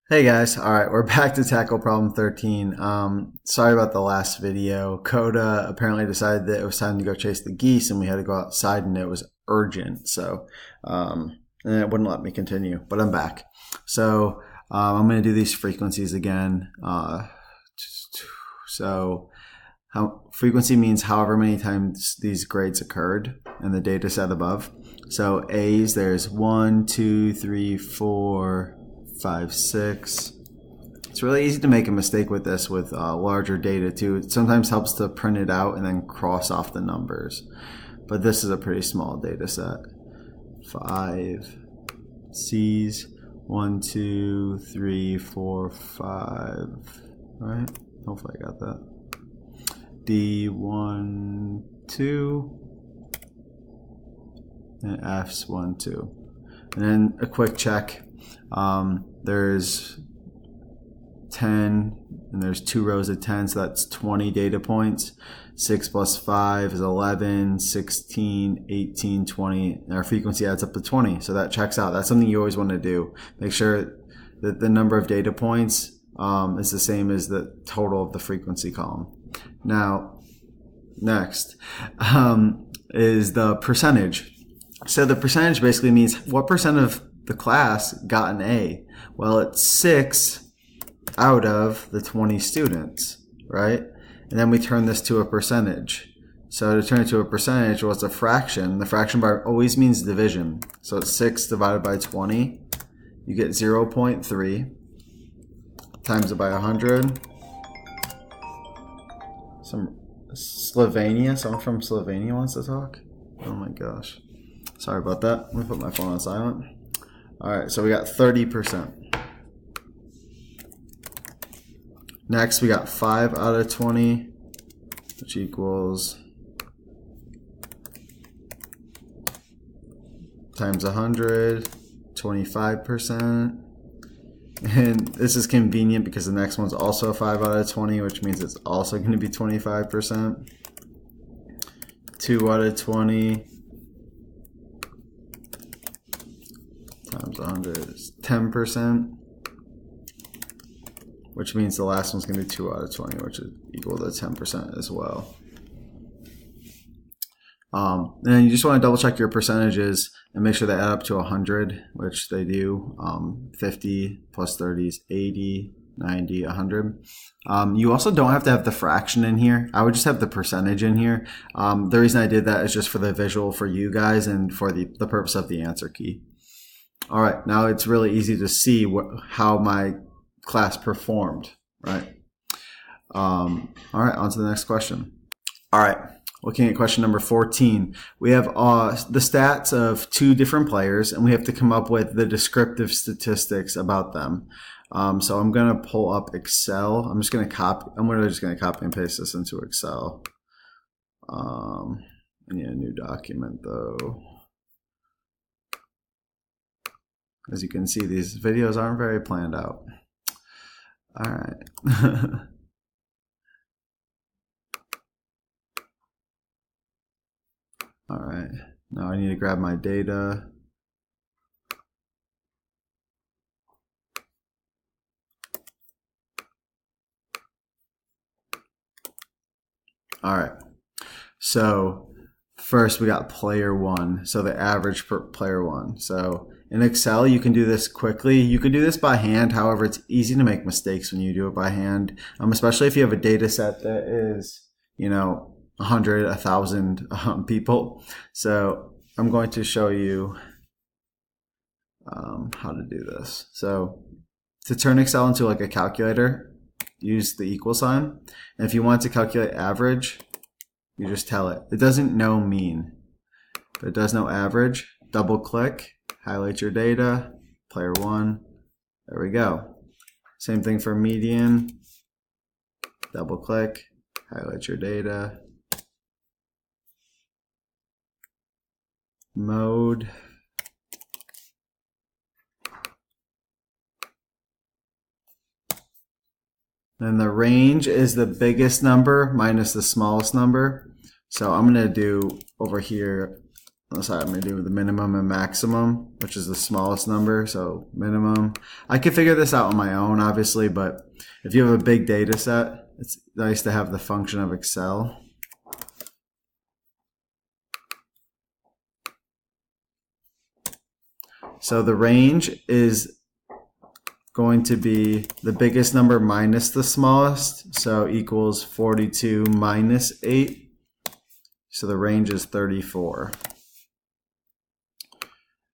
Hey guys, all right, we're back to tackle problem 13. Sorry about the last video. Coda apparently decided that it was time to go chase the geese and we had to go outside and it was urgent. And it wouldn't let me continue, but I'm back. I'm going to do these frequencies again. Frequency means however many times these grades occurred in the data set above. So A's, there's 1, 2, 3, 4, 5, 6. It's really easy to make a mistake with this with larger data too. It sometimes helps to print it out and then cross off the numbers. But this is a pretty small data set. 5 C's, 1, 2, 3, 4, 5. Right? Hopefully I got that. D, 1, 2. And F's 1, 2. And then a quick check. There's 10 and there's 2 rows of 10, so that's 20 data points. 6 plus 5 is 11, 16, 18, 20, and our frequency adds up to 20, so that checks out. That's something you always want to do. Make sure that the number of data points is the same as the total of the frequency column. Now, next is the percentage. So the percentage basically means what percent of the class got an A. Well, it's 6 out of the 20 students, right? And then we turn this to a percentage. So to turn it to a percentage, well, it's a fraction. The fraction bar always means division. So it's 6 divided by 20. You get 0.3. Times it by 100. Someone from Slovenia wants to talk? Oh my gosh. Sorry about that. Let me put my phone on silent. Alright, so we got 30%. Next, we got 5 out of 20, which equals times 100, 25%. And this is convenient because the next one's also a 5 out of 20, which means it's also going to be 25%. 2 out of 20 times 100 is 10%, which means the last one's going to be 2 out of 20, which is equal to 10% as well. And then you just want to double check your percentages and make sure they add up to 100, which they do. 50 plus 30 is 80, 90, 100. You also don't have to have the fraction in here. I would just have the percentage in here. The reason I did that is just for the visual for you guys and for the purpose of the answer key. All right, now it's really easy to see how my class performed, right? All right, on to the next question. All right, looking at question number 14. We have the stats of 2 different players, and we have to come up with the descriptive statistics about them. So I'm going to pull up Excel. I'm just going to copy and paste this into Excel. I need a new document though. As you can see, these videos aren't very planned out. All right. All right. Now I need to grab my data. All right. So first we got player 1. So the average per player 1. So in Excel, you can do this quickly. You can do this by hand. However, it's easy to make mistakes when you do it by hand, especially if you have a data set that is, 100, 1,000 people. So I'm going to show you how to do this. So to turn Excel into like a calculator, use the equal sign. And if you want to calculate average, you just tell it. It doesn't know mean, but it does know average. Double click. Highlight your data, player 1, there we go. Same thing for median, double click, highlight your data. Mode. Then the range is the biggest number minus the smallest number. So I'm going to do over here sorry, I'm going to do the minimum and maximum, which is the smallest number. So minimum. I could figure this out on my own, obviously, but if you have a big data set, it's nice to have the function of Excel. So the range is going to be the biggest number minus the smallest, so equals 42 minus 8. So the range is 34.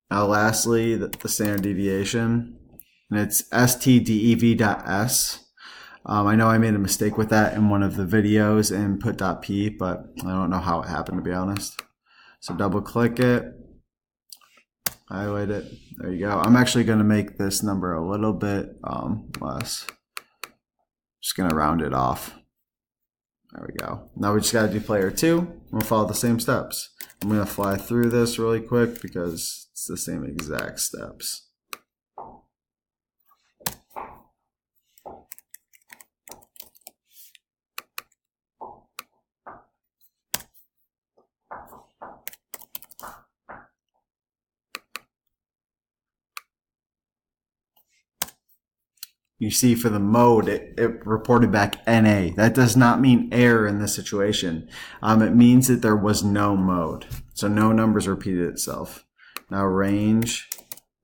Now lastly, the standard deviation, and it's stdev.s. I know I made a mistake with that in one of the videos and put .p, but I don't know how it happened, to be honest. So double click it, highlight it, there you go. I'm actually going to make this number a little bit less. Just going to round it off. There we go. Now we just got to do player 2. We'll follow the same steps. I'm going to fly through this really quick because it's the same exact steps. You see for the mode, it reported back NA. That does not mean error in this situation. It means that there was no mode. So no numbers repeated itself. Now range,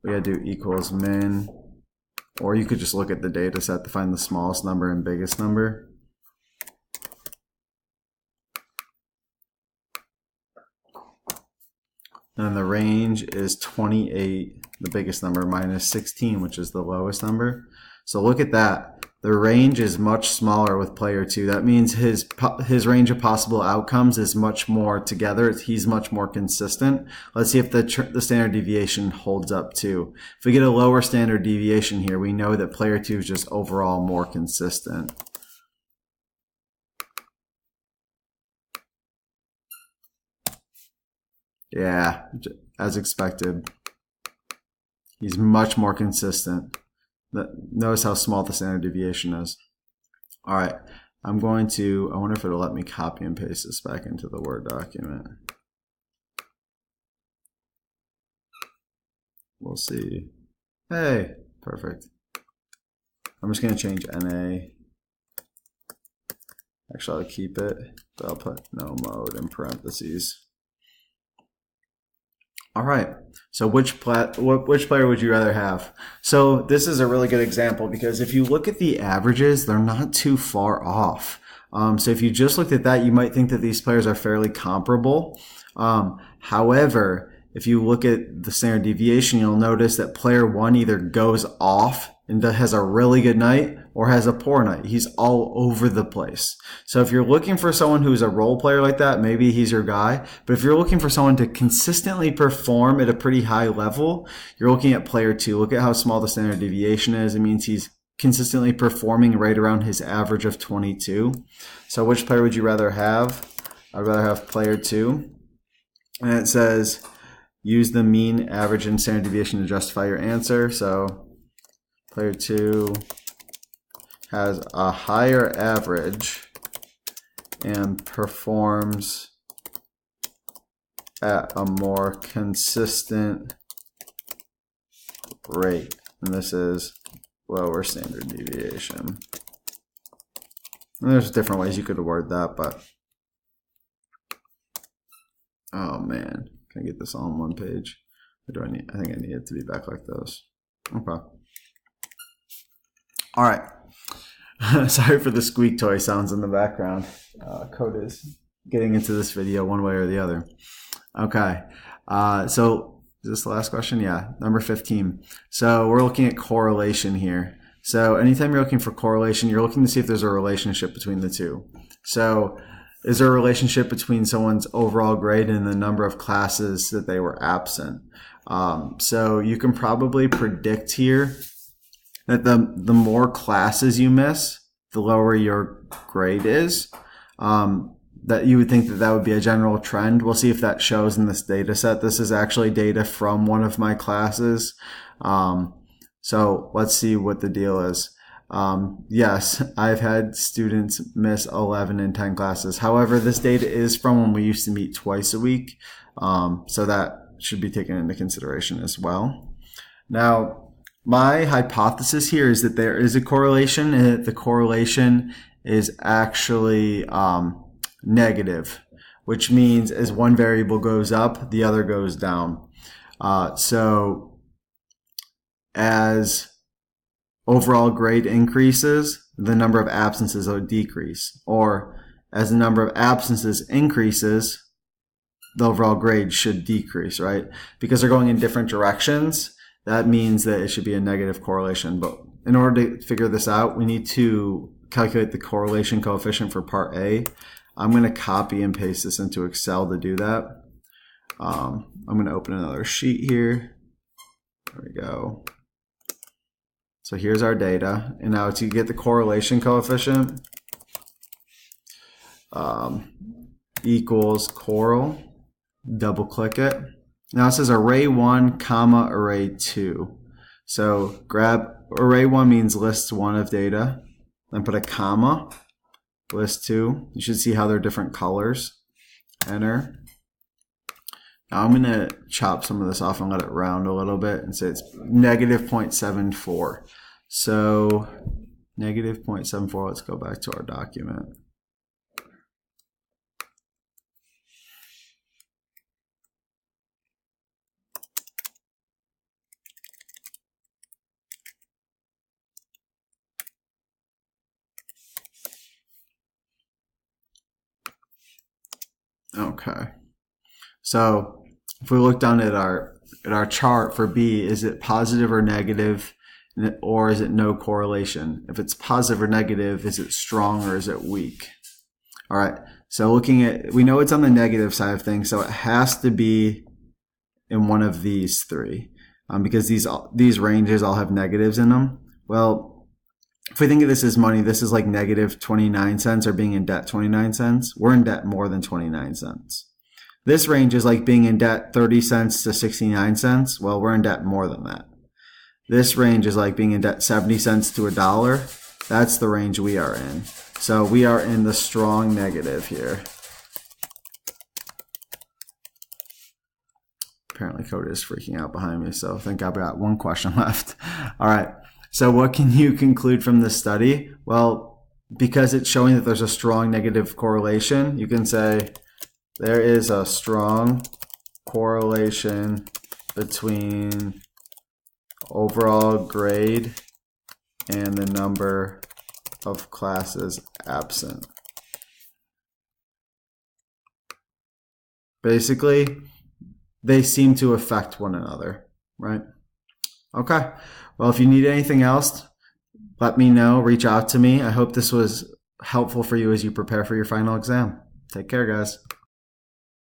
we gotta do equals min, or you could just look at the data set to find the smallest number and biggest number. And the range is 28, the biggest number, minus 16, which is the lowest number. So look at that. The range is much smaller with player 2. That means his range of possible outcomes is much more together. He's much more consistent. Let's see if the standard deviation holds up too. If we get a lower standard deviation here, we know that player 2 is just overall more consistent. Yeah, as expected. He's much more consistent. Notice how small the standard deviation is. All right, I wonder if it'll let me copy and paste this back into the Word document. We'll see. Hey, perfect. I'm just going to change NA. Actually, I'll keep it, but I'll put no mode in parentheses. All right, so which player would you rather have? So this is a really good example because if you look at the averages, they're not too far off. So if you just looked at that, you might think that these players are fairly comparable. However, if you look at the standard deviation, you'll notice that player 1 either goes off and has a really good night or has a poor night. He's all over the place. So if you're looking for someone who's a role player like that, maybe he's your guy. But if you're looking for someone to consistently perform at a pretty high level, you're looking at player 2. Look at how small the standard deviation is. It means he's consistently performing right around his average of 22. So which player would you rather have? I'd rather have player 2. And it says, use the mean, average, and standard deviation to justify your answer. So player 2 has a higher average and performs at a more consistent rate. And this is lower standard deviation. And there's different ways you could word that, but oh man, can I get this all on one page? Or do I think I need it to be back like those. Okay. All right. Sorry for the squeak toy sounds in the background. Code is getting into this video one way or the other. Okay. So is this the last question? Yeah. Number 15. So we're looking at correlation here. So anytime you're looking for correlation, you're looking to see if there's a relationship between the two. So is there a relationship between someone's overall grade and the number of classes that they were absent? So you can probably predict here that the more classes you miss, the lower your grade is. That you would think that that would be a general trend. We'll see if that shows in this data set. This is actually data from one of my classes. So let's see what the deal is. Yes, I've had students miss 11 and 10 classes. However, this data is from when we used to meet twice a week. So that should be taken into consideration as well. Now, my hypothesis here is that there is a correlation, and that the correlation is actually negative, which means as one variable goes up, the other goes down. So as overall grade increases, the number of absences will decrease. Or as the number of absences increases, the overall grade should decrease, right? Because they're going in different directions, that means that it should be a negative correlation. But in order to figure this out, we need to calculate the correlation coefficient for part A. I'm going to copy and paste this into Excel to do that. I'm going to open another sheet here. There we go. So here's our data. And now to get the correlation coefficient, equals coral, double click it. Now it says array 1, comma, array 2. So grab array 1 means list 1 of data, then put a comma, list 2. You should see how they're different colors. Enter. Now I'm going to chop some of this off and let it round a little bit and say it's negative 0.74. So negative 0.74, let's go back to our document. Okay. So if we look down at our chart for B, is it positive or negative, or is it no correlation? If it's positive or negative, is it strong or is it weak? All right. So looking at, we know it's on the negative side of things, so it has to be in one of these three, because these ranges all have negatives in them. Well, if we think of this as money, this is like negative 29 cents or being in debt 29 cents. We're in debt more than 29 cents. This range is like being in debt 30 cents to 69 cents. Well, we're in debt more than that. This range is like being in debt 70 cents to $1. That's the range we are in. So we are in the strong negative here. Apparently code is freaking out behind me, so I think I've got one question left. All right. So what can you conclude from this study? Well, because it's showing that there's a strong negative correlation, you can say there is a strong correlation between overall grade and the number of classes absent. Basically, they seem to affect one another, right? Okay. Well, if you need anything else, let me know. Reach out to me. I hope this was helpful for you as you prepare for your final exam. Take care, guys.